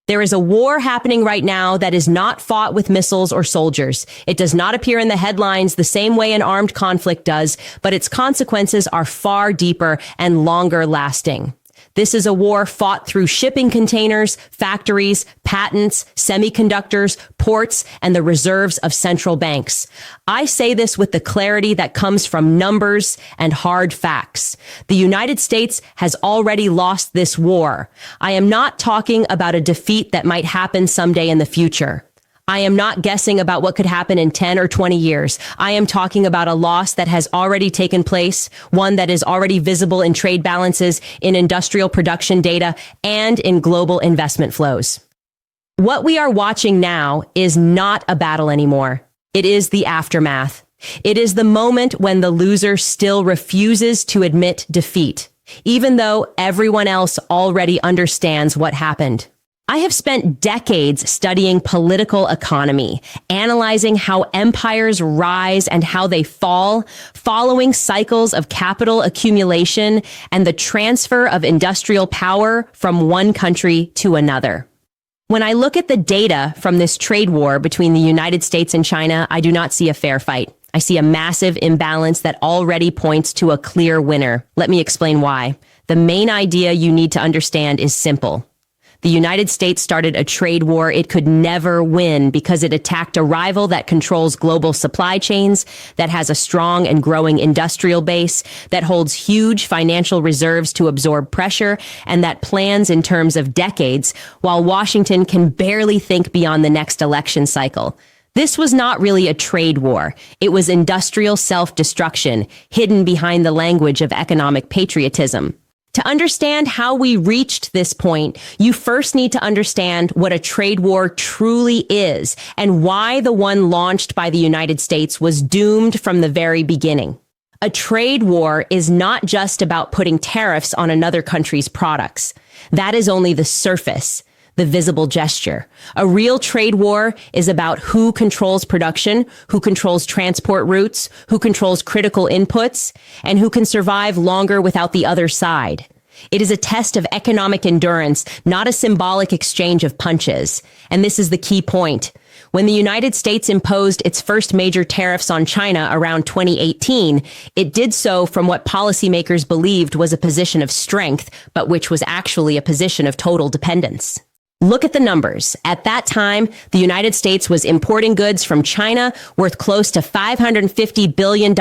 There is a war happening right now that is not fought with missiles or soldiers. It does not appear in the headlines the same way an armed conflict does, but its consequences are far deeper and longer lasting. This is a war fought through shipping containers, factories, patents, semiconductors, ports, and the reserves of central banks. I say this with the clarity that comes from numbers and hard facts. The United States has already lost this war. I am not talking about a defeat that might happen someday in the future. I am not guessing about what could happen in 10 or 20 years. I am talking about a loss that has already taken place, one that is already visible in trade balances, in industrial production data, and in global investment flows. What we are watching now is not a battle anymore. It is the aftermath. It is the moment when the loser still refuses to admit defeat, even though everyone else already understands what happened. I have spent decades studying political economy, analyzing how empires rise and how they fall, following cycles of capital accumulation and the transfer of industrial power from one country to another. When I look at the data from this trade war between the United States and China, I do not see a fair fight. I see a massive imbalance that already points to a clear winner. Let me explain why. The main idea you need to understand is simple. The United States started a trade war it could never win because it attacked a rival that controls global supply chains, that has a strong and growing industrial base, that holds huge financial reserves to absorb pressure, and that plans in terms of decades, while Washington can barely think beyond the next election cycle. This was not really a trade war. It was industrial self-destruction, hidden behind the language of economic patriotism. To understand how we reached this point, you first need to understand what a trade war truly is and why the one launched by the United States was doomed from the very beginning. A trade war is not just about putting tariffs on another country's products. That is only the surface, the visible gesture. A real trade war is about who controls production, who controls transport routes, who controls critical inputs, and who can survive longer without the other side. It is a test of economic endurance, not a symbolic exchange of punches. And this is the key point. When the United States imposed its first major tariffs on China around 2018, it did so from what policymakers believed was a position of strength, but which was actually a position of total dependence. Look at the numbers. At that time, the United States was importing goods from China worth close to $550 billion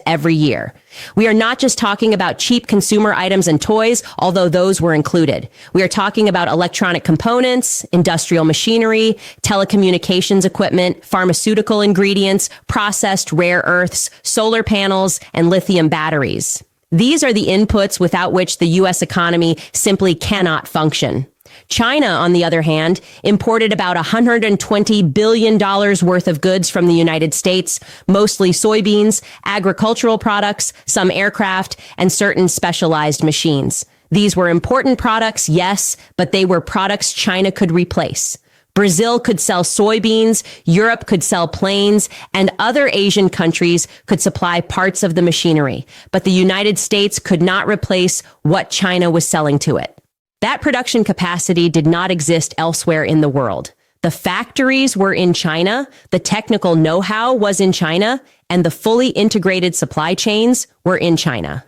every year. We are not just talking about cheap consumer items and toys, although those were included. We are talking about electronic components, industrial machinery, telecommunications equipment, pharmaceutical ingredients, processed rare earths, solar panels, and lithium batteries. These are the inputs without which the U.S. economy simply cannot function. China, on the other hand, imported about $120 billion worth of goods from the United States, mostly soybeans, agricultural products, some aircraft, and certain specialized machines. These were important products, yes, but they were products China could replace. Brazil could sell soybeans, Europe could sell planes, and other Asian countries could supply parts of the machinery. But the United States could not replace what China was selling to it. That production capacity did not exist elsewhere in the world. The factories were in China, the technical know-how was in China, and the fully integrated supply chains were in China.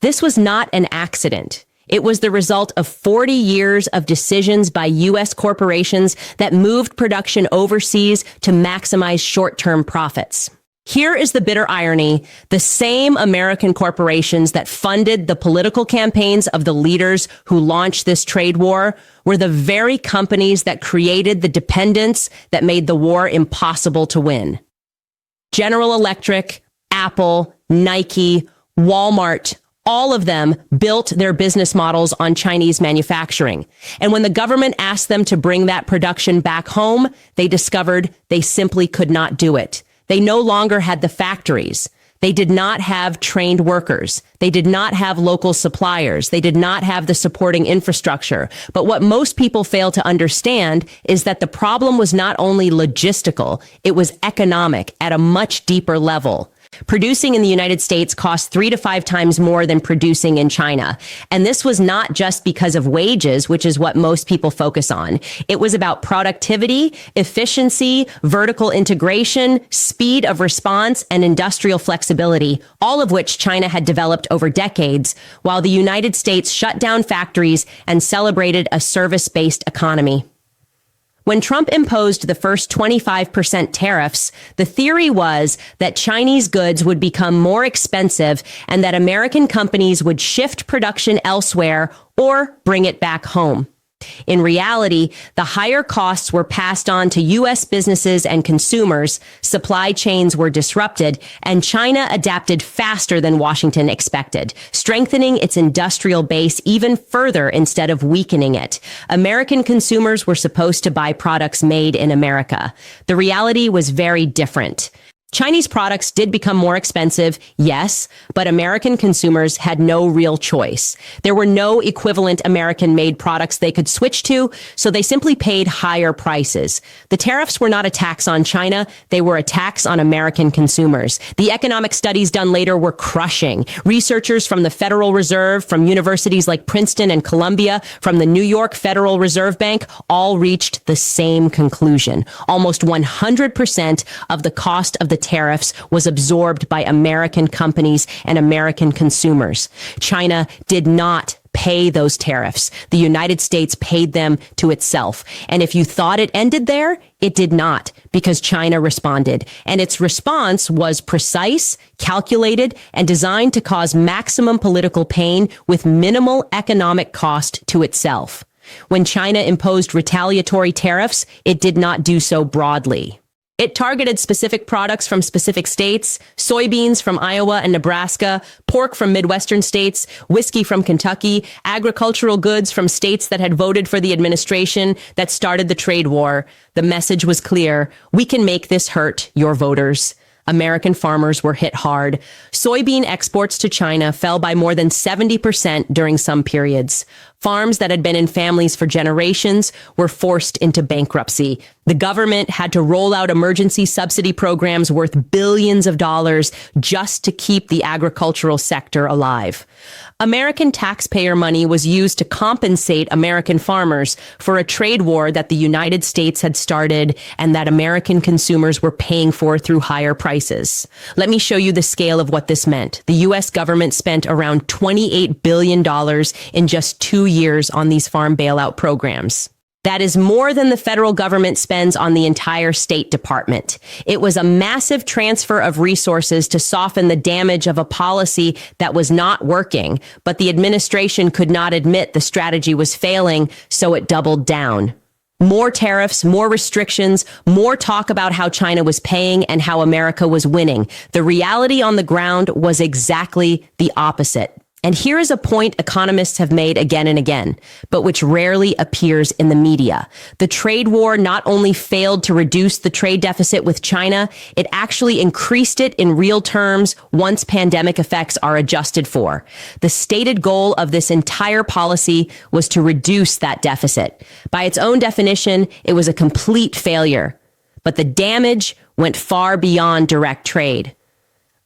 This was not an accident. It was the result of 40 years of decisions by U.S. corporations that moved production overseas to maximize short-term profits. Here is the bitter irony. The same American corporations that funded the political campaigns of the leaders who launched this trade war were the very companies that created the dependence that made the war impossible to win. General Electric, Apple, Nike, Walmart, all of them built their business models on Chinese manufacturing. And when the government asked them to bring that production back home, they discovered they simply could not do it. They no longer had the factories. They did not have trained workers. They did not have local suppliers. They did not have the supporting infrastructure. But what most people fail to understand is that the problem was not only logistical, it was economic at a much deeper level. Producing in the United States cost 3 to 5 times more than producing in China. And this was not just because of wages, which is what most people focus on. It was about productivity, efficiency, vertical integration, speed of response, and industrial flexibility, all of which China had developed over decades, while the United States shut down factories and celebrated a service-based economy. When Trump imposed the first 25% tariffs, the theory was that Chinese goods would become more expensive and that American companies would shift production elsewhere or bring it back home. In reality, the higher costs were passed on to U.S. businesses and consumers, supply chains were disrupted, and China adapted faster than Washington expected, strengthening its industrial base even further instead of weakening it. American consumers were supposed to buy products made in America. The reality was very different. Chinese products did become more expensive, yes, but American consumers had no real choice. There were no equivalent American-made products they could switch to, so they simply paid higher prices. The tariffs were not a tax on China, they were a tax on American consumers. The economic studies done later were crushing. Researchers from the Federal Reserve, from universities like Princeton and Columbia, from the New York Federal Reserve Bank, all reached the same conclusion. Almost 100% of the cost of the tariffs was absorbed by American companies and American consumers. China did not pay those tariffs. The United States paid them to itself. And if you thought it ended there, it did not, because China responded. And its response was precise, calculated, and designed to cause maximum political pain with minimal economic cost to itself. When China imposed retaliatory tariffs, it did not do so broadly. It targeted specific products from specific states, soybeans from Iowa and Nebraska, pork from Midwestern states, whiskey from Kentucky, agricultural goods from states that had voted for the administration that started the trade war. The message was clear. We can make this hurt your voters. American farmers were hit hard. Soybean exports to China fell by more than 70% during some periods. Farms that had been in families for generations were forced into bankruptcy. The government had to roll out emergency subsidy programs worth billions of dollars just to keep the agricultural sector alive. American taxpayer money was used to compensate American farmers for a trade war that the United States had started and that American consumers were paying for through higher prices. Let me show you the scale of what this meant. The U.S. government spent around $28 billion in just 2 years on these farm bailout programs. That is more than the federal government spends on the entire State Department. It was a massive transfer of resources to soften the damage of a policy that was not working, but the administration could not admit the strategy was failing, so it doubled down. More tariffs, more restrictions, more talk about how China was paying and how America was winning. The reality on the ground was exactly the opposite. And here is a point economists have made again and again, but which rarely appears in the media. The trade war not only failed to reduce the trade deficit with China, it actually increased it in real terms once pandemic effects are adjusted for. The stated goal of this entire policy was to reduce that deficit. By its own definition, it was a complete failure. But the damage went far beyond direct trade.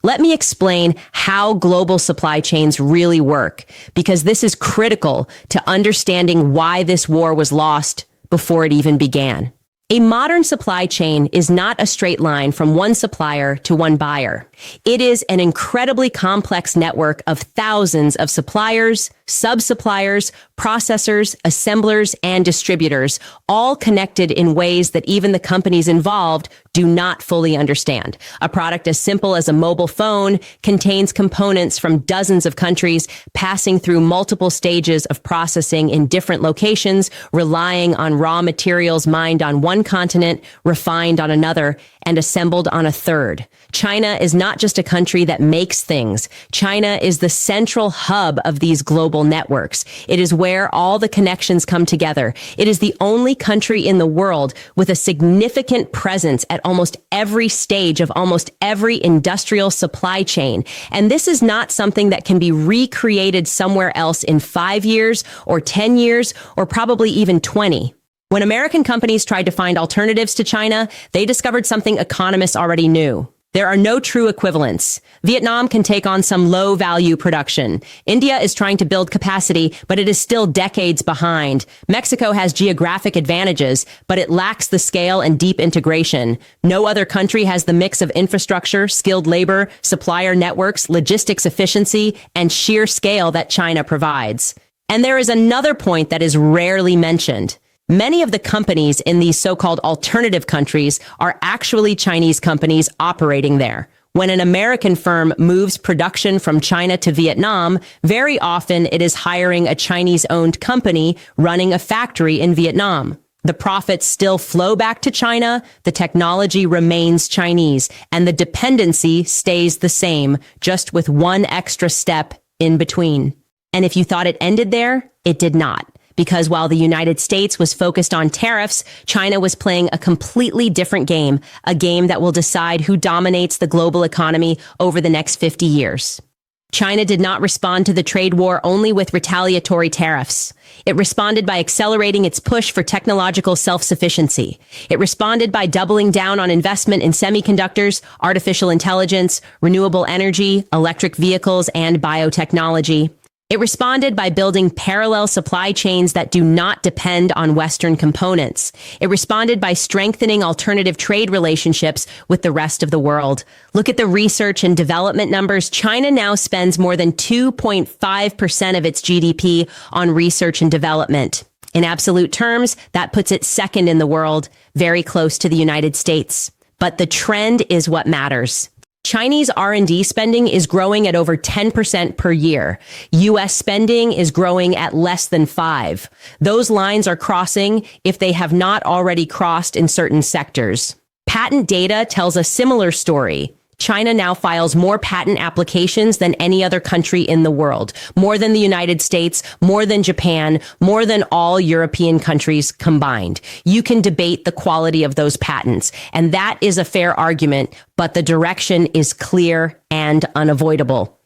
Let me explain how global supply chains really work, because this is critical to understanding why this war was lost before it even began. A modern supply chain is not a straight line from one supplier to one buyer. It is an incredibly complex network of thousands of suppliers, sub-suppliers, processors, assemblers, and distributors, all connected in ways that even the companies involved do not fully understand. A product as simple as a mobile phone contains components from dozens of countries, passing through multiple stages of processing in different locations, relying on raw materials mined on one continent, refined on another, and assembled on a third. China is not just a country that makes things. China is the central hub of these global networks. It is where all the connections come together. It is the only country in the world with a significant presence at almost every stage of almost every industrial supply chain. And this is not something that can be recreated somewhere else in 5 years or 10 years or probably even 20. When American companies tried to find alternatives to China, they discovered something economists already knew. There are no true equivalents. Vietnam can take on some low-value production. India is trying to build capacity, but it is still decades behind. Mexico has geographic advantages, but it lacks the scale and deep integration. No other country has the mix of infrastructure, skilled labor, supplier networks, logistics efficiency, and sheer scale that China provides. And there is another point that is rarely mentioned. Many of the companies in these so-called alternative countries are actually Chinese companies operating there. When an American firm moves production from China to Vietnam, very often it is hiring a Chinese-owned company running a factory in Vietnam. The profits still flow back to China, the technology remains Chinese, and the dependency stays the same, just with one extra step in between. And if you thought it ended there, it did not. Because while the United States was focused on tariffs, China was playing a completely different game, a game that will decide who dominates the global economy over the next 50 years. China did not respond to the trade war only with retaliatory tariffs. It responded by accelerating its push for technological self-sufficiency. It responded by doubling down on investment in semiconductors, artificial intelligence, renewable energy, electric vehicles, and biotechnology. It responded by building parallel supply chains that do not depend on Western components. It responded by strengthening alternative trade relationships with the rest of the world. Look at the research and development numbers. China now spends more than 2.5% of its GDP on research and development. In absolute terms, that puts it second in the world, very close to the United States. But the trend is what matters. Chinese R&D spending is growing at over 10% per year. U.S. spending is growing at less than 5%. Those lines are crossing if they have not already crossed in certain sectors. Patent data tells a similar story. China now files more patent applications than any other country in the world, more than the United States, more than Japan, more than all European countries combined. You can debate the quality of those patents, and that is a fair argument, but the direction is clear and unavoidable.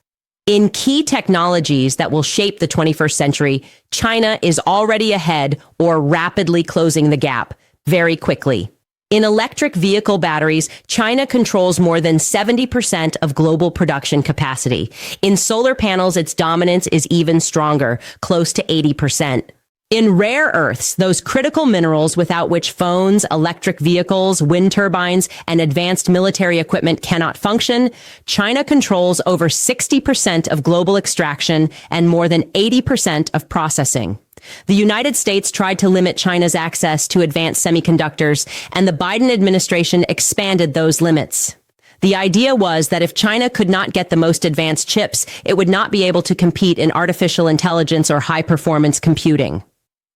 In key technologies that will shape the 21st century, China is already ahead or rapidly closing the gap very quickly. In electric vehicle batteries, China controls more than 70% of global production capacity. In solar panels, its dominance is even stronger, close to 80%. In rare earths, those critical minerals without which phones, electric vehicles, wind turbines, and advanced military equipment cannot function, China controls over 60% of global extraction and more than 80% of processing. The United States tried to limit China's access to advanced semiconductors, and the Biden administration expanded those limits. The idea was that if China could not get the most advanced chips, it would not be able to compete in artificial intelligence or high-performance computing.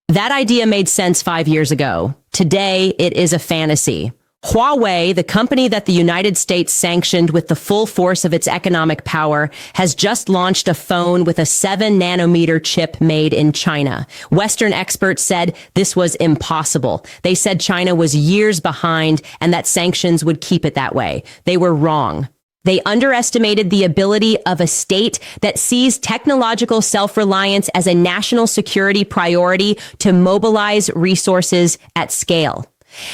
That idea made sense 5 years ago. Today, it is a fantasy. Huawei, the company that the United States sanctioned with the full force of its economic power, has just launched a phone with a 7-nanometer chip made in China. Western experts said this was impossible. They said China was years behind and that sanctions would keep it that way. They were wrong. They underestimated the ability of a state that sees technological self-reliance as a national security priority to mobilize resources at scale.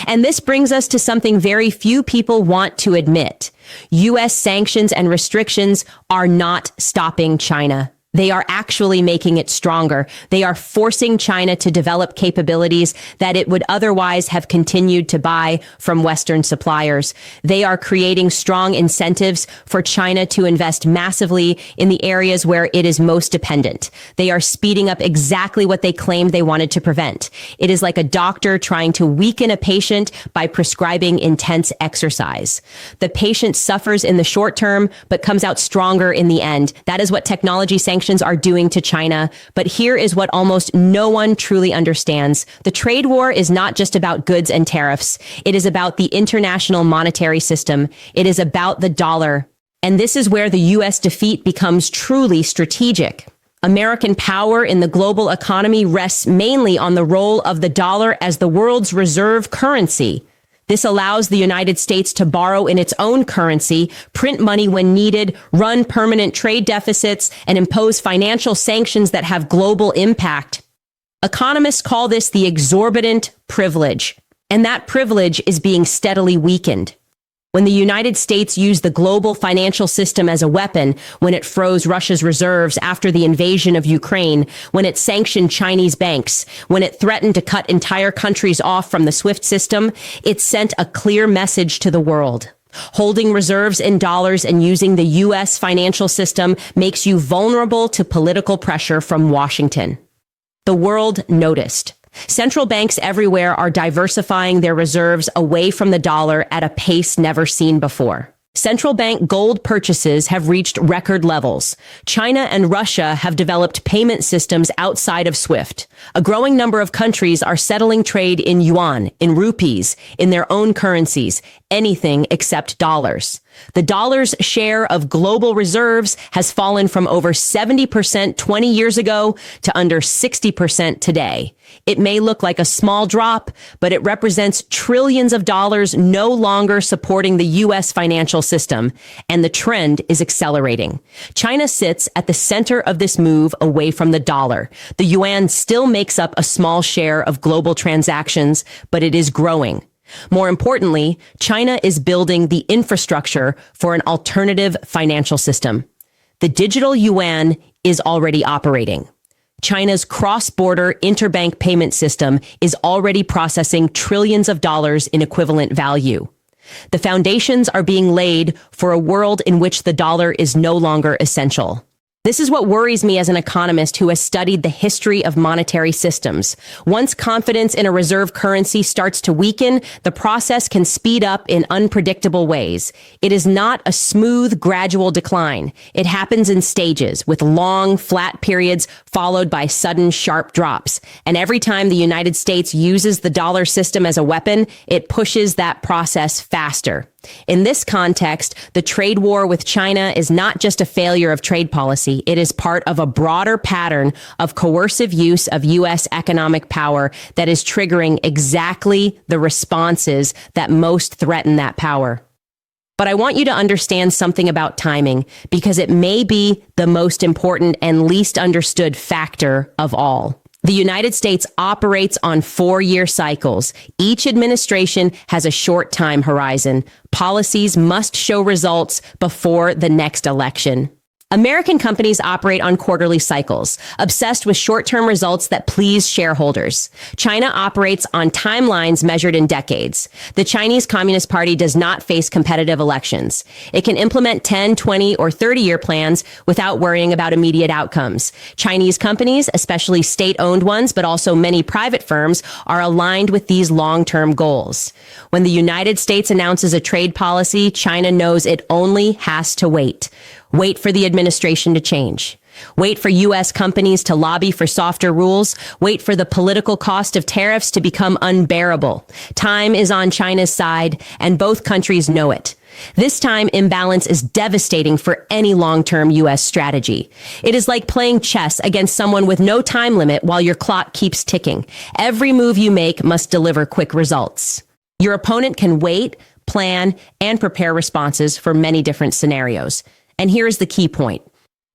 And this brings us to something very few people want to admit. U.S. sanctions and restrictions are not stopping China. They are actually making it stronger. They are forcing China to develop capabilities that it would otherwise have continued to buy from Western suppliers. They are creating strong incentives for China to invest massively in the areas where it is most dependent. They are speeding up exactly what they claimed they wanted to prevent. It is like a doctor trying to weaken a patient by prescribing intense exercise. The patient suffers in the short term, but comes out stronger in the end. That is what technology sanctions are doing to China. But here is what almost no one truly understands. The trade war is not just about goods and tariffs. It is about the international monetary system. It is about the dollar. And this is where the U.S. defeat becomes truly strategic. American power in the global economy rests mainly on the role of the dollar as the world's reserve currency. This allows the United States to borrow in its own currency, print money when needed, run permanent trade deficits, and impose financial sanctions that have global impact. Economists call this the exorbitant privilege, and that privilege is being steadily weakened. When the United States used the global financial system as a weapon, when it froze Russia's reserves after the invasion of Ukraine, when it sanctioned Chinese banks, when it threatened to cut entire countries off from the SWIFT system, it sent a clear message to the world. Holding reserves in dollars and using the U.S. financial system makes you vulnerable to political pressure from Washington. The world noticed. Central banks everywhere are diversifying their reserves away from the dollar at a pace never seen before. Central bank gold purchases have reached record levels. China and Russia have developed payment systems outside of SWIFT. A growing number of countries are settling trade in yuan, in rupees, in their own currencies, anything except dollars. The dollar's share of global reserves has fallen from over 70% 20 years ago to under 60% today. It may look like a small drop, but it represents trillions of dollars no longer supporting the U.S. financial system, and the trend is accelerating. China sits at the center of this move away from the dollar. The yuan still makes up a small share of global transactions, but it is growing. More importantly, China is building the infrastructure for an alternative financial system. The digital yuan is already operating. China's cross-border interbank payment system is already processing trillions of dollars in equivalent value. The foundations are being laid for a world in which the dollar is no longer essential. This is what worries me as an economist who has studied the history of monetary systems. Once confidence in a reserve currency starts to weaken, the process can speed up in unpredictable ways. It is not a smooth, gradual decline. It happens in stages, with long, flat periods followed by sudden, sharp drops. And every time the United States uses the dollar system as a weapon, it pushes that process faster. In this context, the trade war with China is not just a failure of trade policy. It is part of a broader pattern of coercive use of U.S. economic power that is triggering exactly the responses that most threaten that power. But I want you to understand something about timing, because it may be the most important and least understood factor of all. The United States operates on 4-year cycles. Each administration has a short time horizon. Policies must show results before the next election. American companies operate on quarterly cycles, obsessed with short-term results that please shareholders. China operates on timelines measured in decades. The Chinese Communist Party does not face competitive elections. It can implement 10, 20, or 30-year plans without worrying about immediate outcomes. Chinese companies, especially state-owned ones, but also many private firms, are aligned with these long-term goals. When the United States announces a trade policy, China knows it only has to wait. Wait for the administration to change. Wait for U.S. companies to lobby for softer rules. Wait for the political cost of tariffs to become unbearable. Time is on China's side, and both countries know it. This time imbalance is devastating for any long-term U.S. strategy. It is like playing chess against someone with no time limit while your clock keeps ticking. Every move you make must deliver quick results. Your opponent can wait, plan, and prepare responses for many different scenarios. And here is the key point.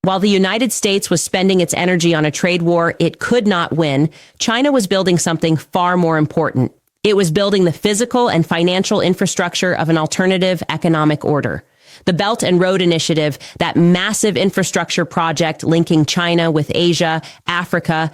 While the United States was spending its energy on a trade war it could not win, China was building something far more important. It was building the physical and financial infrastructure of an alternative economic order. The Belt and Road Initiative, that massive infrastructure project linking China with Asia, Africa,